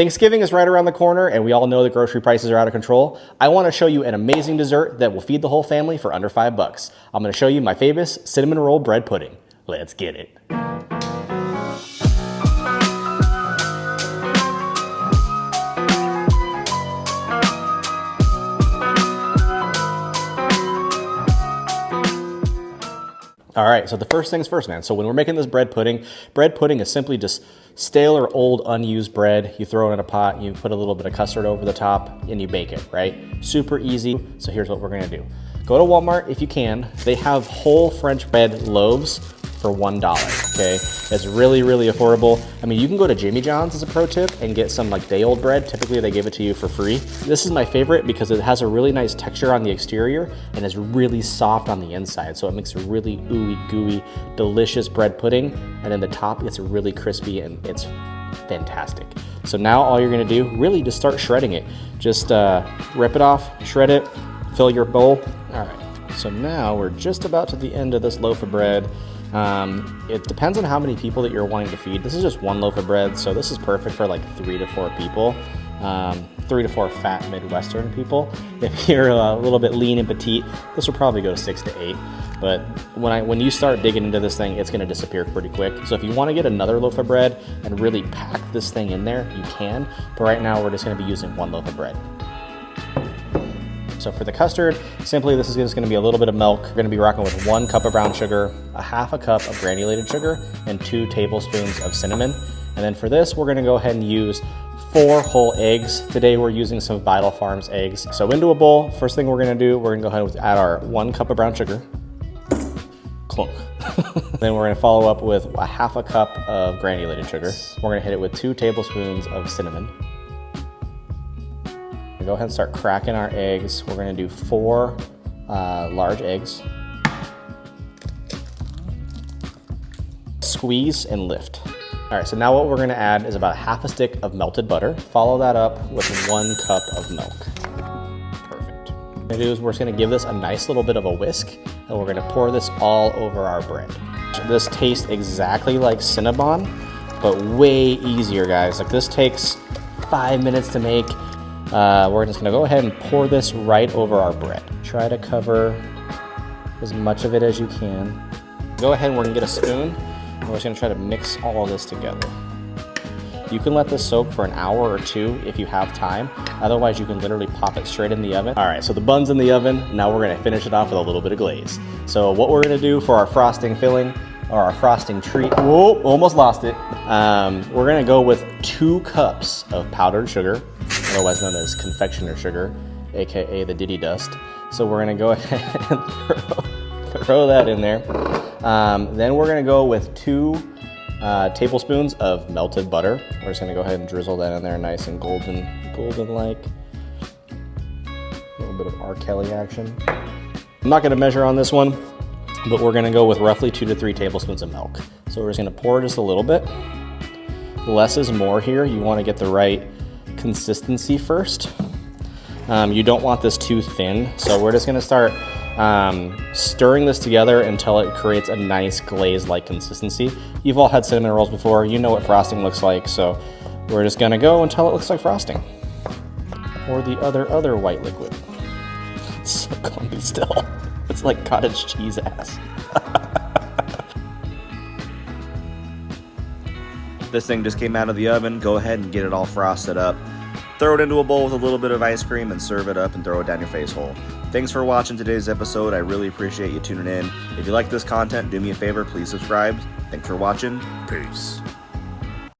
Thanksgiving is right around the corner, and we all know the grocery prices are out of control. I want to show you an amazing dessert that will feed the whole family for under $5. I'm going to show you my famous cinnamon roll bread pudding. Let's get it. All right, so the first things first, man. So when we're making this bread pudding is simply just stale or old unused bread. You throw it in a pot, you put a little bit of custard over the top, and you bake it, right? Super easy. So here's what we're gonna do. Go to Walmart if you can. They have whole French bread loaves for $1, okay? It's really, really affordable. I mean, you can go to Jimmy John's as a pro tip and get some like day old bread. Typically they give it to you for free. This is my favorite because it has a really nice texture on the exterior and is really soft on the inside. So it makes a really ooey gooey, delicious bread pudding. And then the top gets really crispy and it's fantastic. So now all you're gonna do, really just start shredding it. Just rip it off, shred it, fill your bowl. All right, so now we're just about to the end of this loaf of bread. It depends on how many people that you're wanting to feed. This is just one loaf of bread, so this is perfect for like 3 to 4 people. 3 to 4 fat Midwestern people. If you're a little bit lean and petite, this will probably go to 6 to 8. But when you start digging into this thing, it's gonna disappear pretty quick. So if you wanna get another loaf of bread and really pack this thing in there, you can. But right now we're just gonna be using one loaf of bread. So for the custard, simply this is just gonna be a little bit of milk. We're gonna be rocking with 1 cup of brown sugar, a half a cup of granulated sugar, and 2 tablespoons of cinnamon. And then for this, we're gonna go ahead and use 4 whole eggs. Today we're using some Vital Farms eggs. So into a bowl, first thing we're gonna do, we're gonna go ahead and add our 1 cup of brown sugar. Clunk. Then we're gonna follow up with a half a cup of granulated sugar. We're gonna hit it with 2 tablespoons of cinnamon. Go ahead and start cracking our eggs. We're gonna do 4 large eggs. Squeeze and lift. All right, so now what we're gonna add is about half a stick of melted butter. Follow that up with 1 cup of milk. Perfect. What we're gonna do is we're just gonna give this a nice little bit of a whisk, and we're gonna pour this all over our bread. So this tastes exactly like Cinnabon, but way easier, guys. Like this takes 5 minutes to make. We're just gonna go ahead and pour this right over our bread. Try to cover as much of it as you can. Go ahead and we're gonna get a spoon, and we're just gonna try to mix all of this together. You can let this soak for an hour or 2 if you have time. Otherwise, you can literally pop it straight in the oven. All right, so the bun's in the oven. Now we're gonna finish it off with a little bit of glaze. So what we're gonna do for our frosting filling, or our frosting treat, whoa, almost lost it. We're gonna go with 2 cups of powdered sugar, otherwise known as confectioner sugar, AKA the Diddy dust. So we're gonna go ahead and throw that in there. Then we're gonna go with 2 tablespoons of melted butter. We're just gonna go ahead and drizzle that in there nice and golden-like. A little bit of R. Kelly action. I'm not gonna measure on this one, but we're gonna go with roughly 2 to 3 tablespoons of milk. So we're just gonna pour just a little bit. Less is more here. You wanna get the right consistency first. You don't want this too thin, so we're just gonna start stirring this together until it creates a nice glaze-like consistency. You've all had cinnamon rolls before, you know what frosting looks like, so we're just gonna go until it looks like frosting. Or the other white liquid. It's so clumpy still. It's like cottage cheese ass. This thing just came out of the oven. Go ahead and get it all frosted up. Throw it into a bowl with a little bit of ice cream and serve it up and throw it down your face hole. Thanks for watching today's episode. I really appreciate you tuning in. If you like this content, do me a favor, please subscribe. Thanks for watching. Peace.